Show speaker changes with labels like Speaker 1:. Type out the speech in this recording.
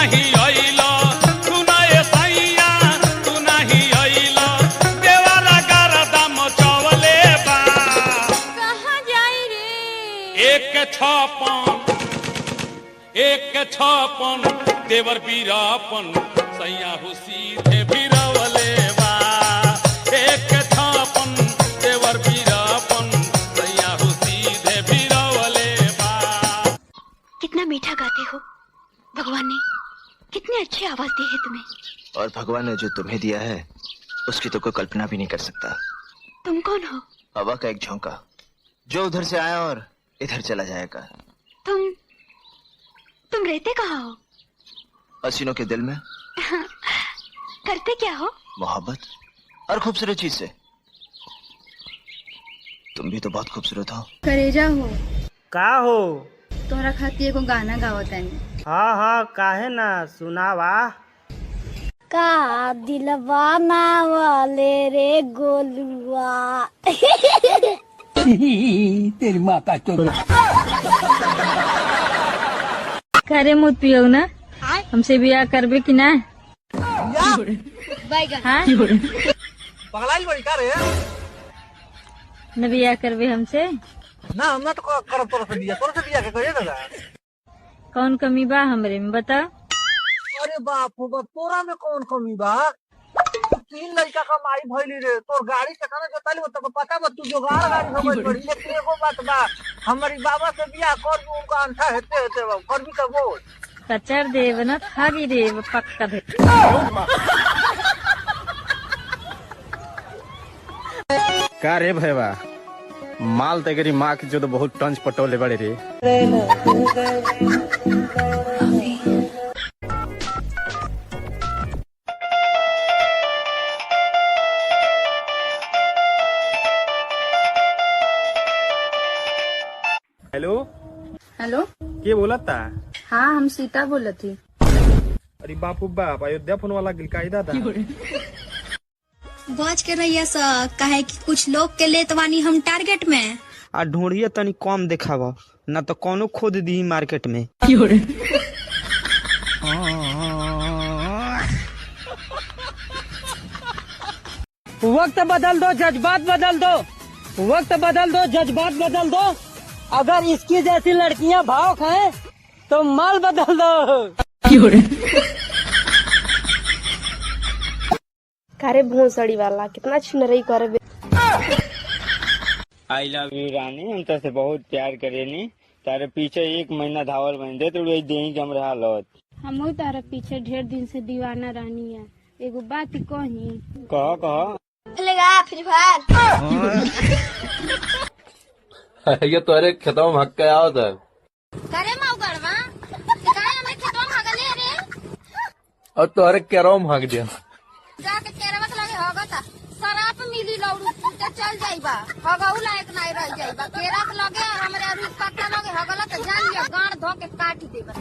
Speaker 1: नहीं आइला सुना ये सैया तू नहीं आइला देवरा गरदा मचावले बा
Speaker 2: कहाँ जाई रे
Speaker 1: एक छापन देवर बीरापन सैया हो सीधे बीरावले बा एक छापन देवर बीरापन सैया हो सीधे बीरावले बा।
Speaker 2: कितना मीठा गाते हो, भगवान ने कितनी अच्छी आवाज दी है तुम्हें।
Speaker 3: और भगवान ने जो तुम्हें दिया है उसकी तो कोई कल्पना भी नहीं कर सकता।
Speaker 2: तुम कौन हो?
Speaker 3: हवा का एक झोंका जो उधर से आया और इधर चला जाएगा।
Speaker 2: तुम रहते कहाँ हो?
Speaker 3: हसीनों के दिल में।
Speaker 2: करते क्या हो?
Speaker 3: मोहब्बत और खूबसूरत चीज से। तुम भी तो बहुत खूबसूरत हो।
Speaker 4: करेजा हो
Speaker 5: का हो?
Speaker 4: तोहरा खातिर एगो गाना गावतानी।
Speaker 5: हाँ हाँ काहे ना, सुनावा।
Speaker 6: का दिलवा ना वाले रे गोलुआ।
Speaker 7: तेरी माँ का चोट।
Speaker 4: करे मुत पियो ना, हमसे बियाह करबे कि ना? हाँ?
Speaker 5: पगलाई बड़ी का रे?
Speaker 4: न बियाह करबे हमसे?
Speaker 5: ना हम ना तो करब तोरा से बियाह के करिए ना।
Speaker 4: कौन कमी बा हमरे में बता?
Speaker 5: अरे बाप हो बाप, तोरा में कौन कमी बा? 3 लड़का कमाई भइली रे, तोर गाड़ी से खाना जोताली हो तो पता बा, तू जोगाड़ गाड़ी समझ पड़ी। लेकिन एगो बात बा, हमारी बाबा से बियाह कर दूं उनका अंठा हेते हेते बा, कर भी तो बोल।
Speaker 4: कचर देव ना थागी देव पक्का दे।
Speaker 8: का रे भैया माल तगरी माँ की जो तो बहुत टंच पटोले बड़े रे। हेलो
Speaker 4: हेलो,
Speaker 8: के बोला था?
Speaker 4: हाँ हम सीता बोलत थी।
Speaker 8: अरे बापू बाप, अयोध्या फोन वाला गिलकायदा था।
Speaker 6: बच के रहिए सर, काहे कि कुछ लोग के लेतवानी हम टारगेट में।
Speaker 9: आ ढूंढिए तनी कम दिखावा, ना तो कोनो खोद दी मार्केट में।
Speaker 5: वक्त बदल दो, जज्बात बदल दो। वक्त बदल दो, जज्बात बदल दो। अगर इसकी जैसी लड़कियां भाव खाएं तो माल बदल दो।
Speaker 4: करे भोसड़ी वाला कितना छिनरई करे।
Speaker 9: आई लव यू रानी, हम तो से बहुत प्यार करेनी। तारे पीछे 1 महीना धावल बन दे तो दे के हम हालत।
Speaker 4: हम तारा पीछे ढेर दिन से दीवाना रानी है। एगो बात कही।
Speaker 9: कह
Speaker 6: खेलेगा फ्री फायर?
Speaker 10: ये तोरे खेतों में हक के आओ था।
Speaker 6: करे माऊ गड़वा, काहे हमें खेतों में हगले रे?
Speaker 10: और तोरे केरो में हक दिया।
Speaker 6: जाके केरवत लगे होगता, शराब मिली लौड़ू तो चल जाइबा, हगऊ लायक नहीं रह जाइबा। केरा के लगे हमरे अभी पत्ता लगे हगला तो जान लिया गाड़ धो के काट देबा।